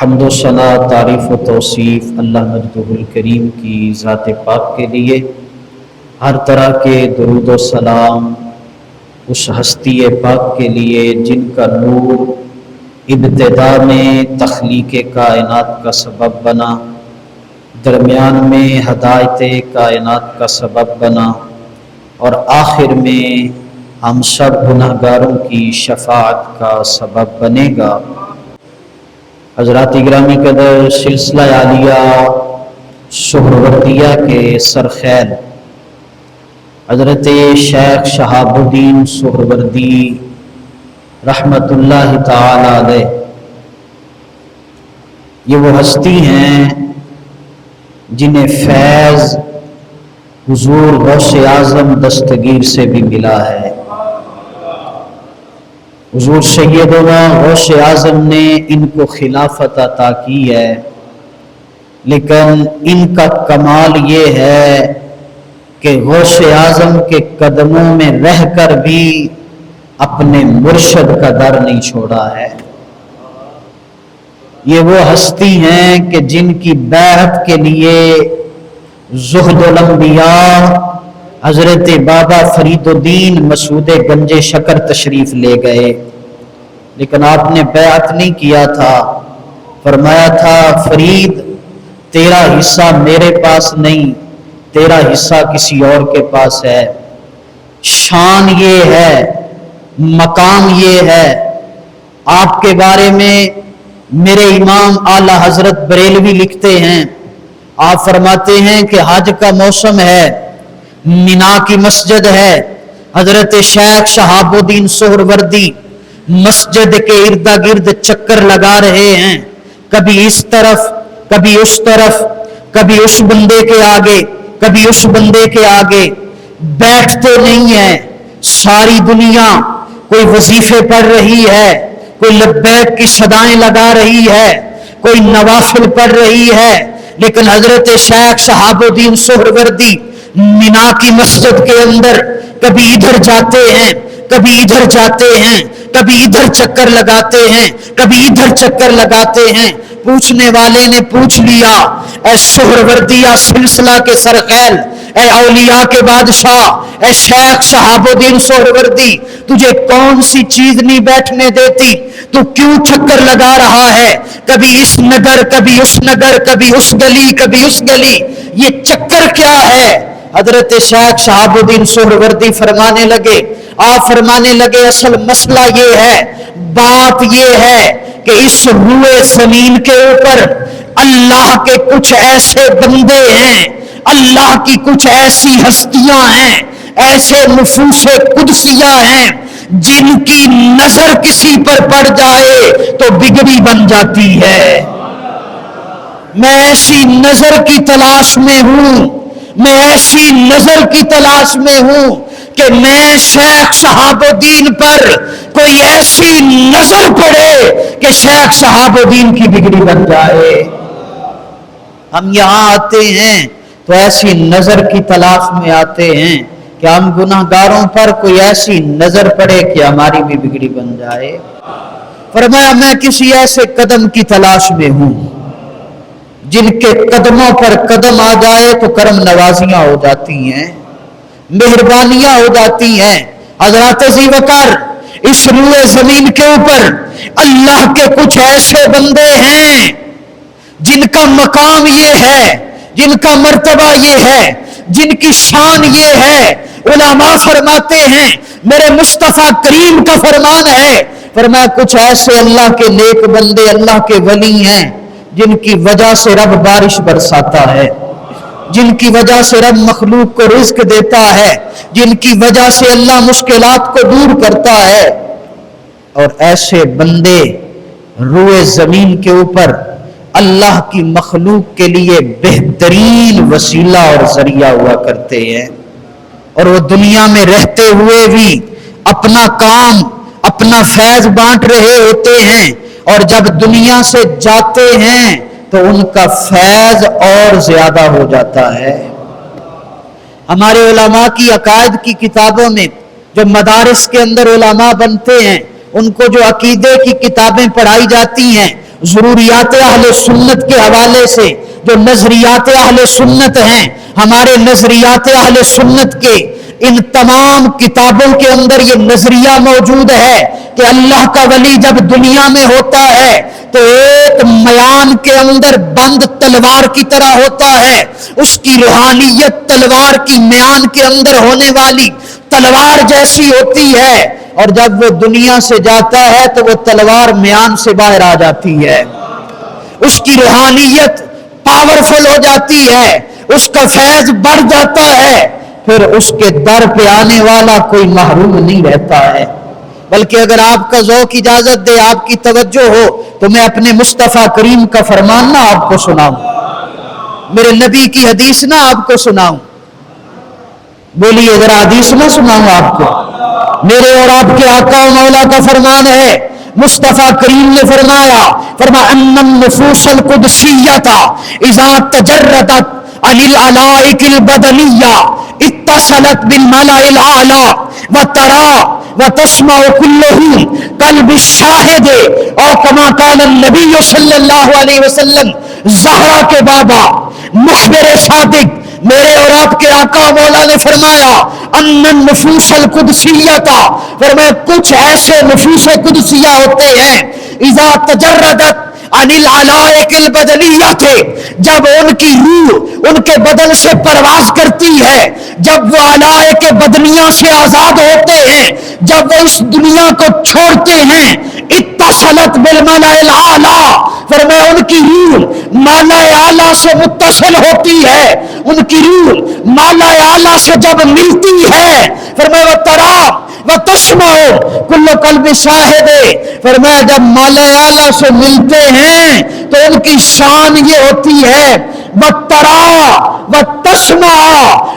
حمد و ثنا، تعریف و توصیف اللہ مجدہ الکریم کی ذات پاک کے لیے، ہر طرح کے درود و سلام اس ہستی پاک کے لیے جن کا نور ابتدا میں تخلیق کائنات کا سبب بنا، درمیان میں ہدایت کائنات کا سبب بنا اور آخر میں ہم سب گناہ گاروں کی شفاعت کا سبب بنے گا۔ حضرات گرامی قدر، سلسلہ عالیہ سہروردیہ کے سرخیل حضرت شیخ شہاب الدین سہروردی رحمت اللہ تعالی علیہ، یہ وہ ہستی ہیں جنہیں فیض حضور غوث اعظم دستگیر سے بھی ملا ہے۔ حضور سیدنا غوث اعظم نے ان کو خلافت عطا کی ہے، لیکن ان کا کمال یہ ہے کہ غوث اعظم کے قدموں میں رہ کر بھی اپنے مرشد کا در نہیں چھوڑا ہے۔ یہ وہ ہستی ہیں کہ جن کی بیعت کے لیے زہد الانبیاء حضرت بابا فرید الدین مسعود گنج شکر تشریف لے گئے، لیکن آپ نے بیعت نہیں کیا تھا۔ فرمایا تھا فرید تیرا حصہ میرے پاس نہیں، تیرا حصہ کسی اور کے پاس ہے۔ شان یہ ہے، مقام یہ ہے، آپ کے بارے میں میرے امام اعلی حضرت بریلوی لکھتے ہیں، آپ فرماتے ہیں کہ حج کا موسم ہے، مینا کی مسجد ہے، حضرت شیخ شہاب الدین سہروردی مسجد کے ارد گرد چکر لگا رہے ہیں، کبھی اس طرف کبھی اس طرف، کبھی اس بندے کے آگے کبھی اس بندے کے آگے، بیٹھتے نہیں ہیں۔ ساری دنیا کوئی وظیفے پڑھ رہی ہے، کوئی لبیک کی صدائیں لگا رہی ہے، کوئی نوافل پڑھ رہی ہے، لیکن حضرت شیخ شہاب الدین سہروردی مینا کی مسجد کے اندر کبھی ادھر جاتے ہیں، کبھی ادھر جاتے ہیں، کبھی ادھر چکر لگاتے ہیں، کبھی ادھر چکر لگاتے ہیں۔ پوچھنے والے نے پوچھ لیا، اے سہروردیہ سلسلہ کے سرخیل، اے اولیاء کے بادشاہ، اے شیخ شہاب الدین سہروردی، تجھے کون سی چیز نہیں بیٹھنے دیتی؟ تو کیوں چکر لگا رہا ہے؟ کبھی اس نگر کبھی اس نگر، کبھی اس گلی کبھی اس گلی، یہ چکر کیا ہے؟ حضرت شیخ شہاب الدین سہروردی فرمانے لگے، آپ فرمانے لگے اصل مسئلہ یہ ہے، بات یہ ہے کہ اس روئے زمین کے اوپر اللہ کے کچھ ایسے بندے ہیں، اللہ کی کچھ ایسی ہستیاں ہیں، ایسے نفوس قدسیہ ہیں جن کی نظر کسی پر پڑ جائے تو بگڑی بن جاتی ہے۔ میں ایسی نظر کی تلاش میں ہوں، میں ایسی نظر کی تلاش میں ہوں کہ میں شیخ شہاب الدین پر کوئی ایسی نظر پڑے کہ شیخ شہاب الدین کی بگڑی بن جائے۔ ہم یہاں آتے ہیں تو ایسی نظر کی تلاش میں آتے ہیں کہ ہم گناہ گاروں پر کوئی ایسی نظر پڑے کہ ہماری بھی بگڑی بن جائے۔ فرمایا میں کسی ایسے قدم کی تلاش میں ہوں جن کے قدموں پر قدم آ جائے تو کرم نوازیاں ہو جاتی ہیں، مہربانیاں ہو جاتی ہیں۔ حضرات ذی وقار، اس روئے زمین کے اوپر اللہ کے کچھ ایسے بندے ہیں جن کا مقام یہ ہے، جن کا مرتبہ یہ ہے، جن کی شان یہ ہے۔ علماء فرماتے ہیں، میرے مصطفیٰ کریم کا فرمان ہے، فرمایا کچھ ایسے اللہ کے نیک بندے، اللہ کے ولی ہیں جن کی وجہ سے رب بارش برساتا ہے، جن کی وجہ سے رب مخلوق کو رزق دیتا ہے، جن کی وجہ سے اللہ مشکلات کو دور کرتا ہے۔ اور ایسے بندے روئے زمین کے اوپر اللہ کی مخلوق کے لیے بہترین وسیلہ اور ذریعہ ہوا کرتے ہیں، اور وہ دنیا میں رہتے ہوئے بھی اپنا کام، اپنا فیض بانٹ رہے ہوتے ہیں، اور جب دنیا سے جاتے ہیں تو ان کا فیض اور زیادہ ہو جاتا ہے۔ ہمارے علماء کی عقائد کی کتابوں میں جو مدارس کے اندر علماء بنتے ہیں، ان کو جو عقیدے کی کتابیں پڑھائی جاتی ہیں ضروریات اہل سنت کے حوالے سے جو نظریات اہل سنت ہیں، ہمارے نظریات اہل سنت کے ان تمام کتابوں کے اندر یہ نظریہ موجود ہے کہ اللہ کا ولی جب دنیا میں ہوتا ہے تو ایک میان کے اندر بند تلوار کی طرح ہوتا ہے، اس کی روحانیت تلوار کی میان کے اندر ہونے والی تلوار جیسی ہوتی ہے، اور جب وہ دنیا سے جاتا ہے تو وہ تلوار میان سے باہر آ جاتی ہے، اس کی روحانیت پاورفل ہو جاتی ہے، اس کا فیض بڑھ جاتا ہے، پھر اس کے در پہ آنے والا کوئی محروم نہیں رہتا ہے۔ بلکہ اگر آپ کا ذوق اجازت دے، آپ کی توجہ ہو، تو میں اپنے مصطفیٰ کریم کا فرمان نہ آپ کو سناؤں، میرے نبی کی حدیث نہ آپ کو سناؤں، بولیے ذرا حدیث نہ سناؤں آپ کو، میرے اور آپ کے آقا و مولا کا فرمان ہے، مصطفیٰ کریم نے فرمایا ان النفوس القدسیۃ اذا تجردت عن العلائق البدنیہ اتصلت بالملأ الاعلی وترى وتسمع كلهم قلب الشاہد، اور کما قال النبی صلی اللہ علیہ وسلم، زہرا کے بابا مخبر صادق میرے اور آپ کے آقا مولا نے فرمایا ان النفوس القدسیۃ، فرمایا کچھ ایسے نفوس قدسیہ ہوتے ہیں اذا تجردت عن العلائق البدنیہ تھے، جب ان کی روح ان کے بدن سے پرواز کرتی ہے، جب وہ علائق بدنیہ سے آزاد ہوتے ہیں، جب وہ اس دنیا کو چھوڑتے ہیں، اتصلت بالملأ الاعلی، فرمایا ان کی روح مالا اعلی سے متصل ہوتی ہے، ان کی روح مالا اعلی سے جب ملتی ہے، فرمایا وترى وتسمع کل قلب شاہد، فرمایا جب مالا اعلی سے ملتے ہیں تو ان کی شان یہ ہوتی ہے وترى وتسمع،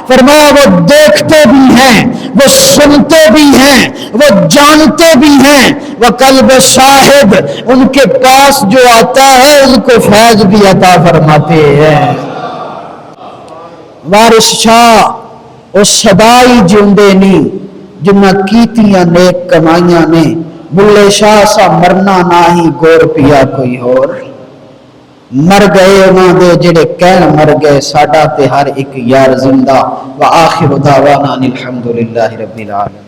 فرمایا وہ دیکھتے بھی ہیں، وہ سنتے بھی ہیں، وہ جانتے بھی ہیں، وہ قلب شاہد ان کے پاس جو آتا ہے ان کو فیض بھی عطا فرماتے ہیں۔ وارث شاہ اس صدائی جیندے نی جنہ کیتیاں نیک کمائیاں نے، بلے شاہ سا مرنا نہ ہی گور پیا کوئی اور، مر گئے انہاں دے جڑے کہن مر گئے، ساڈا تے ہر ایک یار زندہ۔ وآخر دعوانا الحمدللہ رب العالمین۔